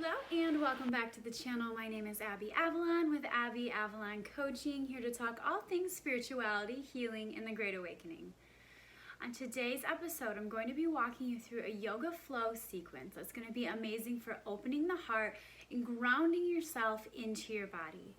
Hello and welcome back to the channel. My name is Abby Avalon with Abby Avalon Coaching, here to talk all things spirituality, healing, and the Great Awakening. On today's episode, I'm going to be walking you through a yoga flow sequence that's going to be amazing for opening the heart and grounding yourself into your body.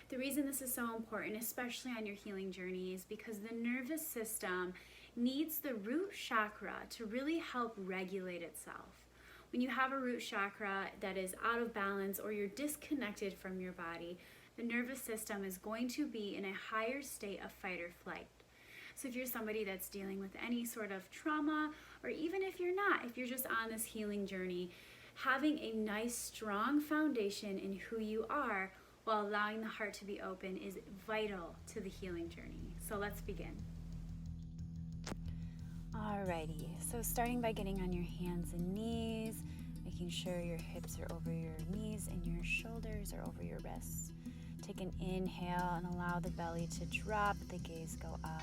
The reason this is so important, especially on your healing journey, is because the nervous system needs the root chakra to really help regulate itself. When you have a root chakra that is out of balance or you're disconnected from your body, the nervous system is going to be in a higher state of fight or flight. So if you're somebody that's dealing with any sort of trauma, or even if you're not, if you're just on this healing journey, having a nice, strong foundation in who you are while allowing the heart to be open is vital to the healing journey. So let's begin. Alrighty, so starting by getting on your hands and knees, making sure your hips are over your knees and your shoulders are over your wrists. Take an inhale and allow the belly to drop, the gaze go up.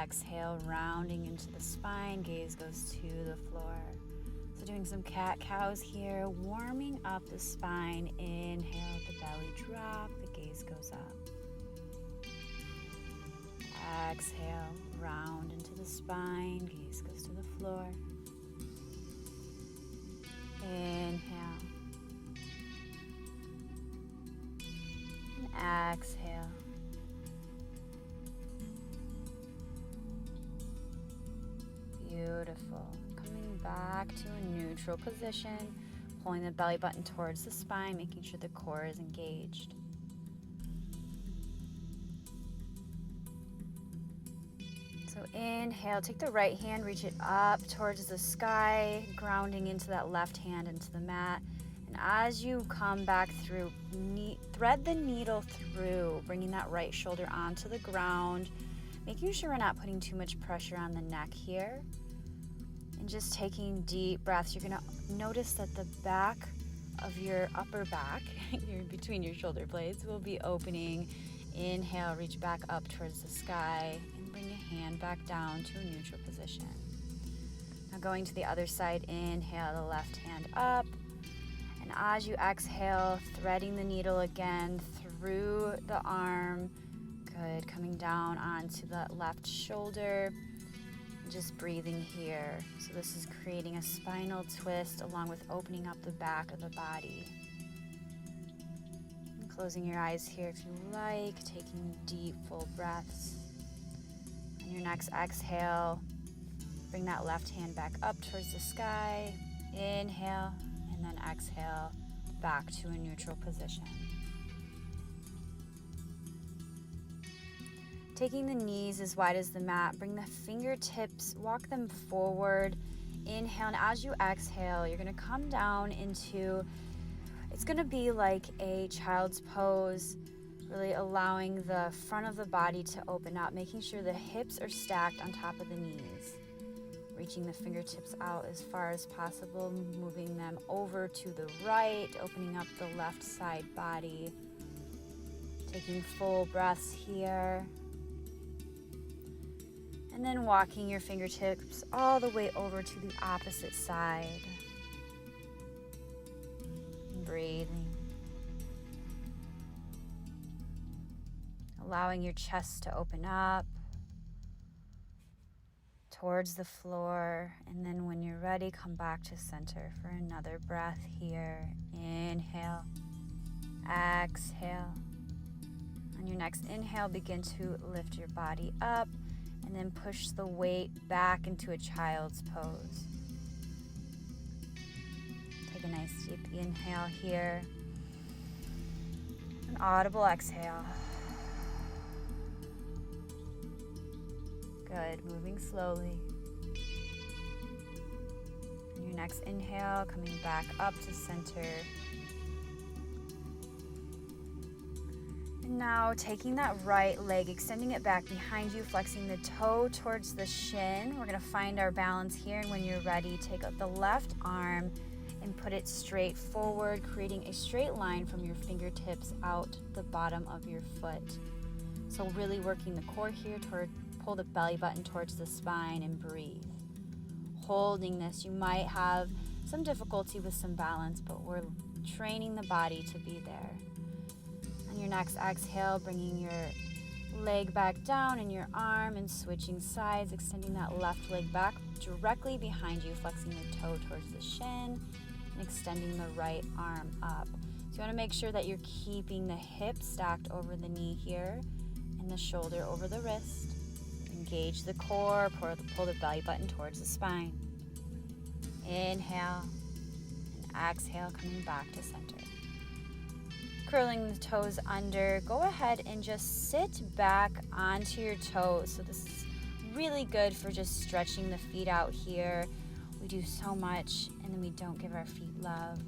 Exhale, rounding into the spine, gaze goes to the floor. So doing some cat-cows here, warming up the spine. Inhale, the belly drop, the gaze goes up. Exhale, round into the spine, gaze goes to the floor. Inhale. And exhale. Beautiful. Coming back to a neutral position, pulling the belly button towards the spine, making sure the core is engaged. So inhale, take the right hand, reach it up towards the sky, grounding into that left hand into the mat. And as you come back through, thread the needle through, bringing that right shoulder onto the ground, making sure we're not putting too much pressure on the neck here. And just taking deep breaths. You're gonna notice that the back of your upper back, between your shoulder blades, will be opening. Inhale, reach back up towards the sky and bring your hand back down to a neutral position. Now going to the other side, inhale the left hand up. And as you exhale, threading the needle again through the arm. Good, coming down onto the left shoulder. Just breathing here. So this is creating a spinal twist along with opening up the back of the body. Closing your eyes here if you like, taking deep, full breaths. On your next exhale, bring that left hand back up towards the sky. Inhale, and then exhale, back to a neutral position. Taking the knees as wide as the mat, bring the fingertips, walk them forward. Inhale, and as you exhale, you're gonna come down into, it's going to be like a child's pose, really allowing the front of the body to open up, making sure the hips are stacked on top of the knees. Reaching the fingertips out as far as possible, moving them over to the right, opening up the left side body. Taking full breaths here. And then walking your fingertips all the way over to the opposite side. Breathing. Allowing your chest to open up towards the floor. And then when you're ready, come back to center for another breath here. Inhale. Exhale. On your next inhale, begin to lift your body up and then push the weight back into a child's pose. Take a nice deep inhale here. An audible exhale. Good, moving slowly. And your next inhale, coming back up to center. And now taking that right leg, extending it back behind you, flexing the toe towards the shin. We're gonna find our balance here, and when you're ready, take up the left arm and put it straight forward, creating a straight line from your fingertips out the bottom of your foot. So really working the core here, pull the belly button towards the spine and breathe. Holding this, you might have some difficulty with some balance, but we're training the body to be there. On your next exhale, bringing your leg back down and your arm and switching sides, extending that left leg back directly behind you, flexing the toe towards the shin and extending the right arm up. So you want to make sure that you're keeping the hip stacked over the knee here and the shoulder over the wrist. Engage the core, pull the belly button towards the spine. Inhale and exhale, coming back to center. Curling the toes under, go ahead and just sit back onto your toes. So this is really good for just stretching the feet out here. We do so much and then we don't give our feet love.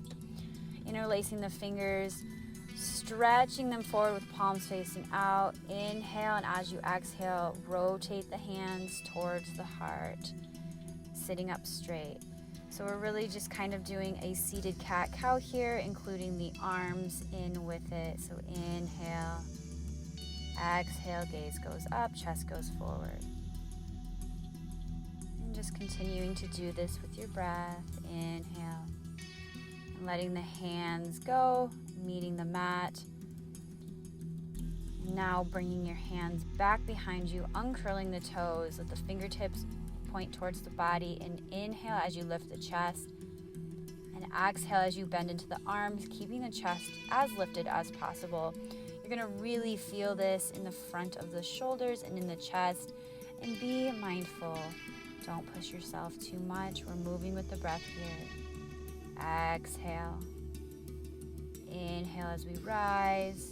Interlacing the fingers, stretching them forward with palms facing out. Inhale, and as you exhale, rotate the hands towards the heart, sitting up straight. So we're really just kind of doing a seated cat-cow here, including the arms in with it. So inhale, exhale, gaze goes up, chest goes forward. And just continuing to do this with your breath. Inhale, and letting the hands go, meeting the mat. Now bringing your hands back behind you, uncurling the toes, let the fingertips point towards the body, and inhale as you lift the chest, and exhale as you bend into the arms, keeping the chest as lifted as possible. You're going to really feel this in the front of the shoulders and in the chest, and be mindful. Don't push yourself too much. We're moving with the breath here. Exhale. Inhale as we rise.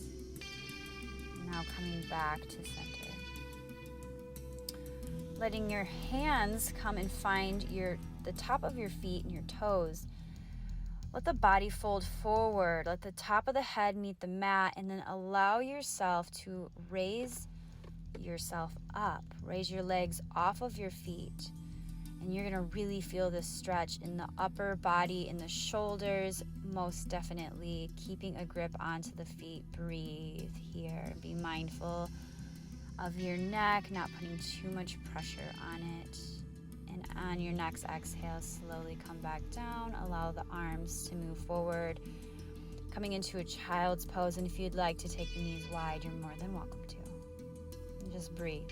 Now coming back to center. Letting your hands come and find the top of your feet and your toes. Let the body fold forward. Let the top of the head meet the mat, and then allow yourself to raise yourself up. Raise your legs off of your feet. And you're going to really feel this stretch in the upper body, in the shoulders, most definitely. Keeping a grip onto the feet. Breathe here. Be mindful of your neck, not putting too much pressure on it. And on your next exhale, slowly come back down. Allow the arms to move forward, coming into a child's pose. And if you'd like to take the knees wide, you're more than welcome to. And just breathe.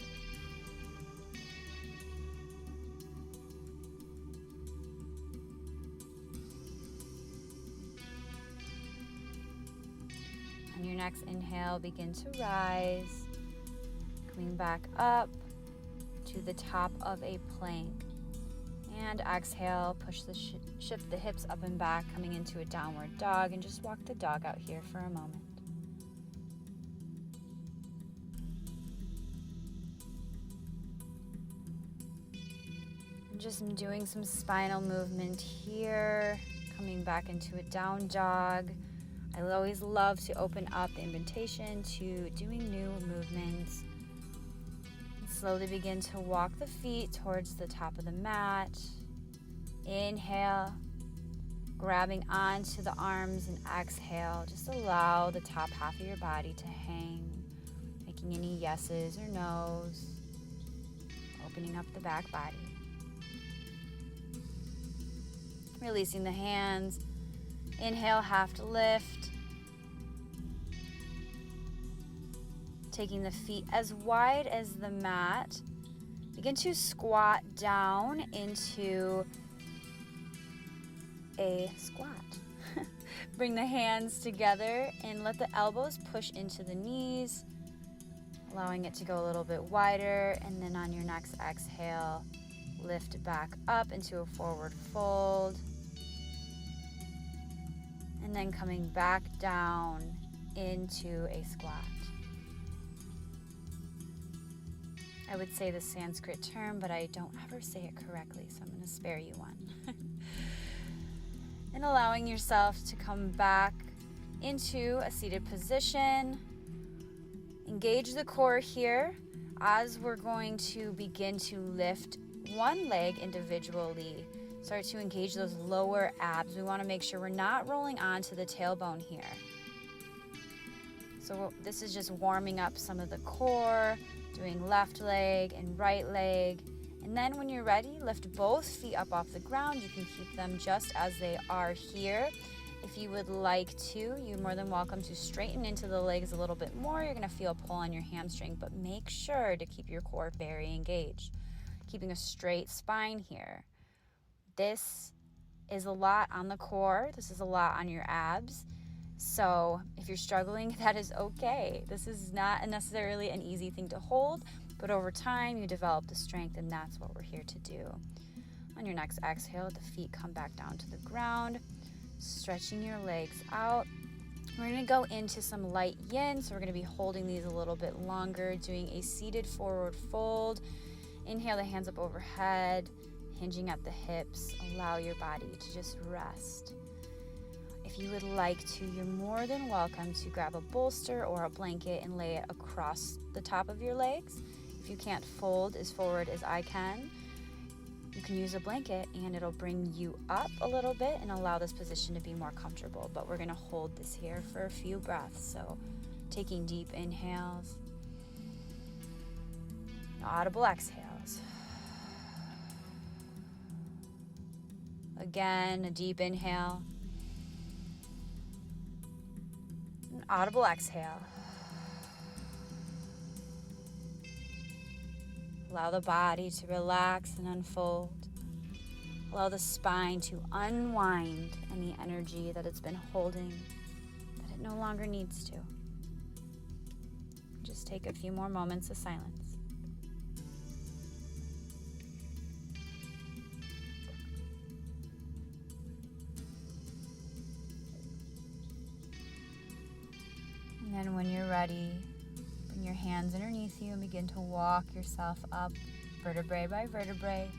On your next inhale, begin to rise. Coming back up to the top of a plank. And exhale, shift the hips up and back, coming into a downward dog, and just walk the dog out here for a moment. And just doing some spinal movement here, coming back into a down dog. I always love to open up the invitation to doing new movements. Slowly begin to walk the feet towards the top of the mat. Inhale, grabbing onto the arms, and exhale. Just allow the top half of your body to hang, making any yeses or nos, opening up the back body. Releasing the hands. Inhale, half lift. Taking the feet as wide as the mat. Begin to squat down into a squat. Bring the hands together and let the elbows push into the knees, allowing it to go a little bit wider. And then on your next exhale, lift back up into a forward fold. And then coming back down into a squat. I would say the Sanskrit term, but I don't ever say it correctly, so I'm going to spare you one. And allowing yourself to come back into a seated position. Engage the core here as we're going to begin to lift one leg individually. Start to engage those lower abs. We want to make sure we're not rolling onto the tailbone here. So this is just warming up some of the core, doing left leg and right leg, And then when you're ready, lift both feet up off the ground. You can keep them just as they are here. If you would like to, you're more than welcome to straighten into the legs a little bit more. You're going to feel a pull on your hamstring, but make sure to keep your core very engaged. Keeping a straight spine here. This is a lot on the core. This is a lot on your abs. So if you're struggling, that is okay. This is not necessarily an easy thing to hold, but over time you develop the strength, and that's what we're here to do. On your next exhale, the feet come back down to the ground, stretching your legs out. We're going to go into some light yin, so we're going to be holding these a little bit longer, doing a seated forward fold. Inhale the hands up overhead, hinging at the hips. Allow your body to just rest. If you would like to, you're more than welcome to grab a bolster or a blanket and lay it across the top of your legs. If you can't fold as forward as I can, you can use a blanket and it'll bring you up a little bit and allow this position to be more comfortable. But we're going to hold this here for a few breaths. So taking deep inhales, audible exhales. Again, a deep inhale. An audible exhale. Allow the body to relax and unfold. Allow the spine to unwind any energy that it's been holding, that it no longer needs to. Just take a few more moments of silence. And then when you're ready, bring your hands underneath you and begin to walk yourself up vertebrae by vertebrae,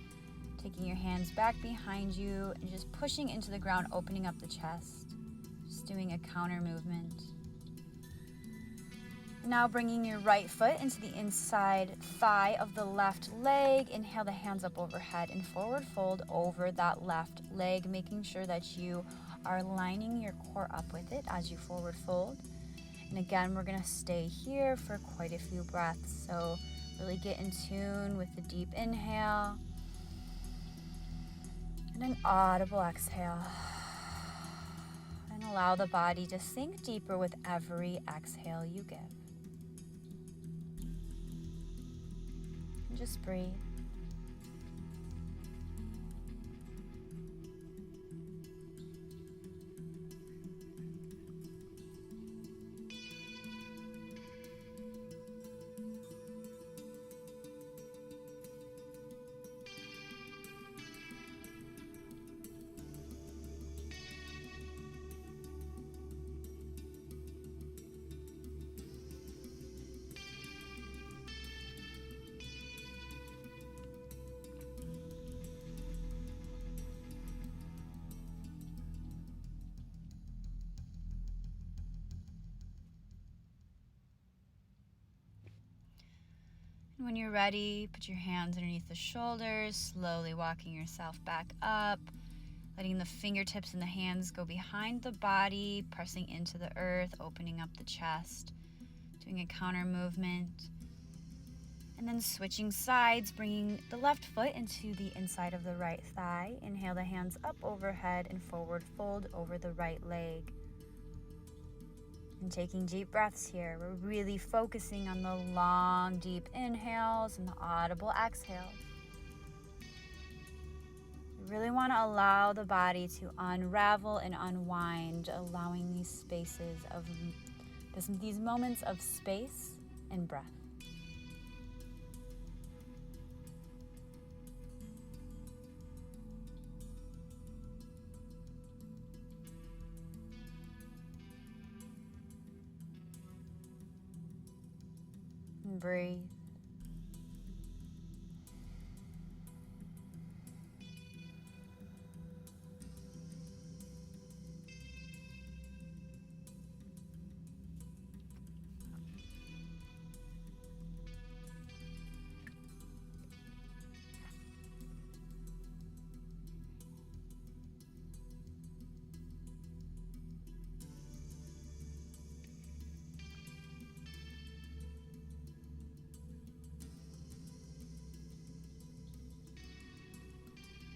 taking your hands back behind you and just pushing into the ground, opening up the chest, just doing a counter movement. Now bringing your right foot into the inside thigh of the left leg. Inhale the hands up overhead and forward fold over that left leg, making sure that you are lining your core up with it as you forward fold. And again, we're going to stay here for quite a few breaths. So really get in tune with the deep inhale and an audible exhale. And allow the body to sink deeper with every exhale you give. And just breathe. When you're ready, put your hands underneath the shoulders, slowly walking yourself back up, letting the fingertips and the hands go behind the body, pressing into the earth, opening up the chest, doing a counter movement, and then switching sides, bringing the left foot into the inside of the right thigh. Inhale the hands up overhead and forward fold over the right leg. And taking deep breaths here, we're really focusing on the long, deep inhales and the audible exhales. We really want to allow the body to unravel and unwind, allowing these spaces of these moments of space and breath. And breathe.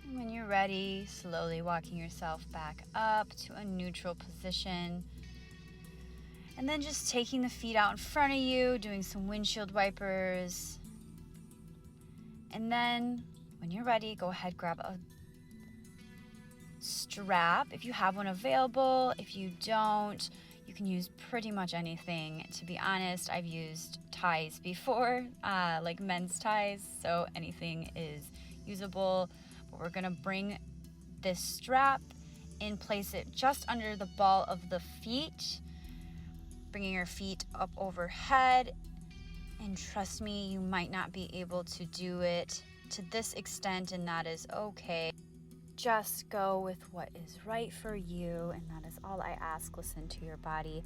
And when you're ready, slowly walking yourself back up to a neutral position. And then just taking the feet out in front of you, doing some windshield wipers. And then when you're ready, go ahead, grab a strap if you have one available. If you don't, you can use pretty much anything. To be honest, I've used ties before, like men's ties, so anything is usable. But we're gonna bring this strap and place it just under the ball of the feet, bringing your feet up overhead. And trust me, you might not be able to do it to this extent, and that is okay. Just go with what is right for you, and that is all I ask. Listen to your body.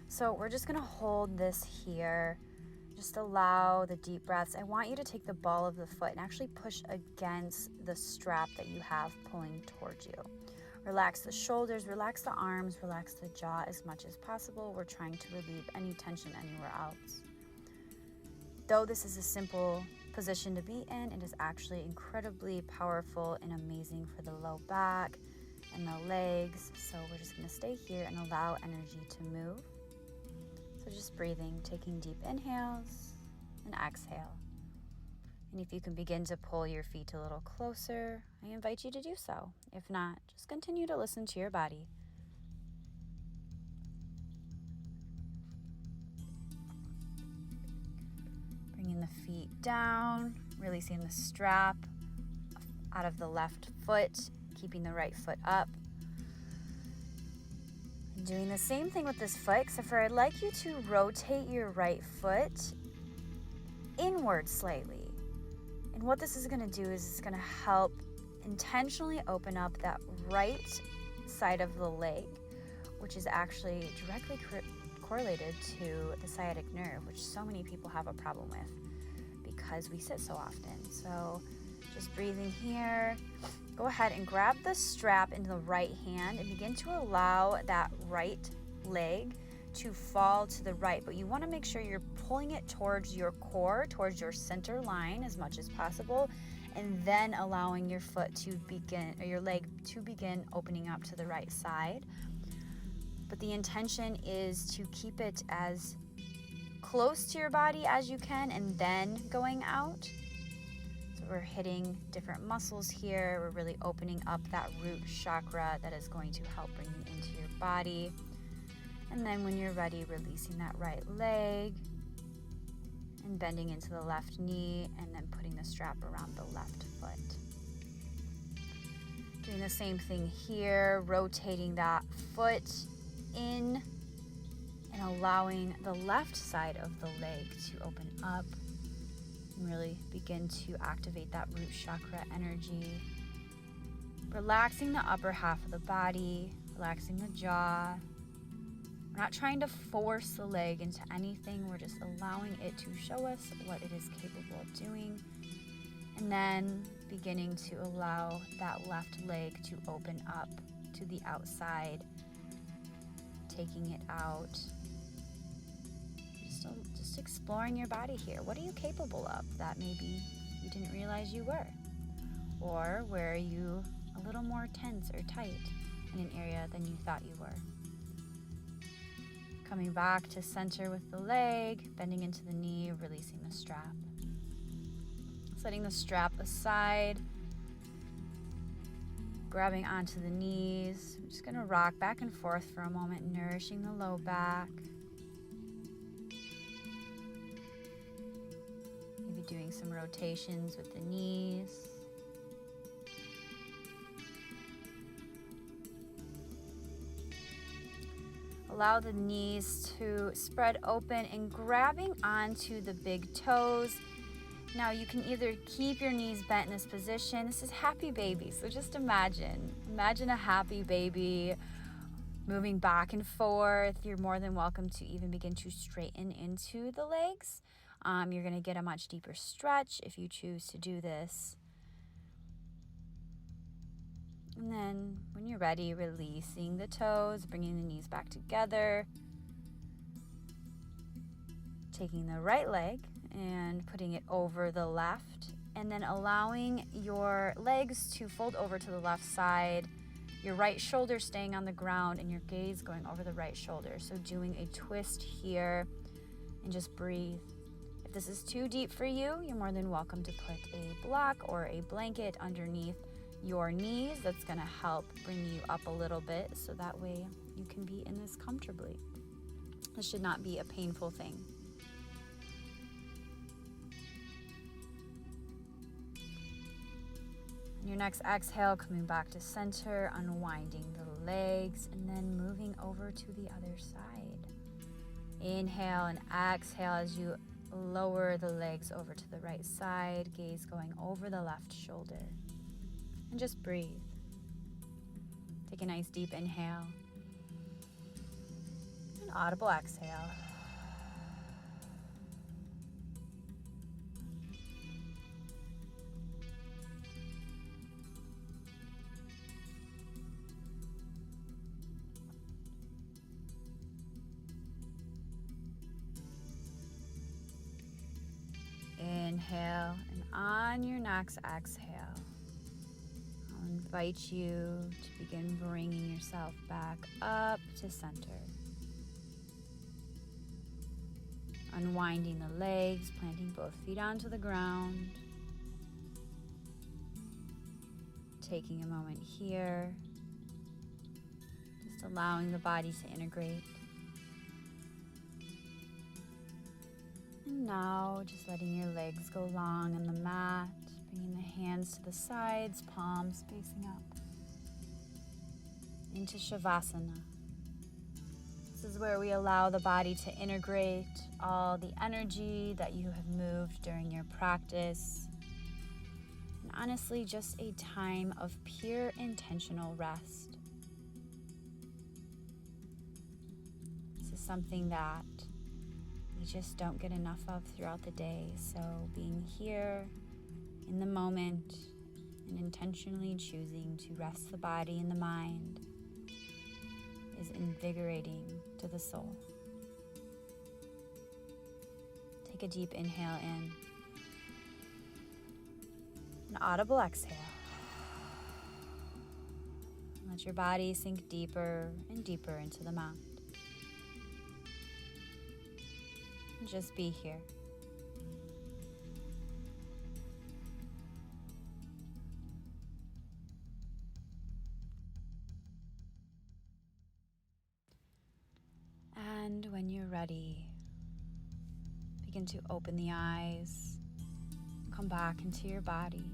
So we're just gonna hold this here. Just allow the deep breaths. I want you to take the ball of the foot and actually push against the strap that you have pulling towards you. Relax the shoulders, relax the arms, relax the jaw as much as possible. We're trying to relieve any tension anywhere else. Though this is a simple position to be in, it is actually incredibly powerful and amazing for the low back and the legs. So we're just gonna stay here and allow energy to move. So just breathing, taking deep inhales and exhale. And if you can begin to pull your feet a little closer, I invite you to do so. If not, just continue to listen to your body. Bringing the feet down, releasing the strap out of the left foot, keeping the right foot up. And doing the same thing with this foot, except for I'd like you to rotate your right foot inward slightly. And what this is going to do is it's going to help intentionally open up that right side of the leg, which is actually directly correlated to the sciatic nerve, which so many people have a problem with because we sit so often. So just breathing here. Go ahead and grab the strap into the right hand and begin to allow that right leg to fall to the right, but you want to make sure you're pulling it towards your core, towards your center line as much as possible, and then allowing your foot to begin, or your leg to begin opening up to the right side. But the intention is to keep it as close to your body as you can and then going out. So we're hitting different muscles here. We're really opening up that root chakra that is going to help bring you into your body. And then when you're ready, releasing that right leg and bending into the left knee and then putting the strap around the left foot. Doing the same thing here, rotating that foot in and allowing the left side of the leg to open up and really begin to activate that root chakra energy. Relaxing the upper half of the body, relaxing the jaw. We're not trying to force the leg into anything. We're just allowing it to show us what it is capable of doing. And then beginning to allow that left leg to open up to the outside, taking it out. Just exploring your body here. What are you capable of that maybe you didn't realize you were? Or where are you a little more tense or tight in an area than you thought you were? Coming back to center with the leg, bending into the knee, releasing the strap. Setting the strap aside, grabbing onto the knees. I'm just gonna rock back and forth for a moment, nourishing the low back. Maybe doing some rotations with the knees. Allow the knees to spread open and grabbing onto the big toes. Now you can either keep your knees bent in this position. This is happy baby, so just imagine a happy baby moving back and forth. You're more than welcome to even begin to straighten into the legs. You're gonna get a much deeper stretch if you choose to do this. And then when you're ready, releasing the toes, bringing the knees back together. Taking the right leg and putting it over the left and then allowing your legs to fold over to the left side, your right shoulder staying on the ground and your gaze going over the right shoulder. So doing a twist here, and just breathe. If this is too deep for you, you're more than welcome to put a block or a blanket underneath your knees. That's going to help bring you up a little bit, so that way you can be in this comfortably. This should not be a painful thing. On your next exhale, coming back to center, unwinding the legs, and then moving over to the other side. Inhale and exhale as you lower the legs over to the right side, gaze going over the left shoulder. And just breathe. Take a nice deep inhale. An audible exhale. Inhale, and on your next exhale, I'll invite you to begin bringing yourself back up to center. Unwinding the legs, planting both feet onto the ground. Taking a moment here, just allowing the body to integrate. And now, just letting your legs go long on the mat, bringing the hands to the sides, palms facing up. Into Shavasana. This is where we allow the body to integrate all the energy that you have moved during your practice. And honestly, just a time of pure intentional rest. This is something that we just don't get enough of throughout the day. So being here in the moment and intentionally choosing to rest the body and the mind is invigorating to the soul. Take a deep inhale in. An audible exhale. Let your body sink deeper and deeper into the mat. Just be here. And when you're ready, begin to open the eyes, come back into your body.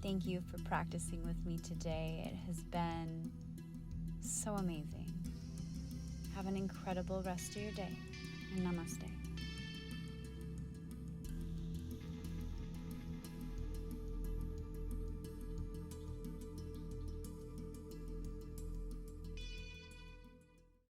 Thank you for practicing with me today. It has been so amazing. Have an incredible rest of your day, and namaste.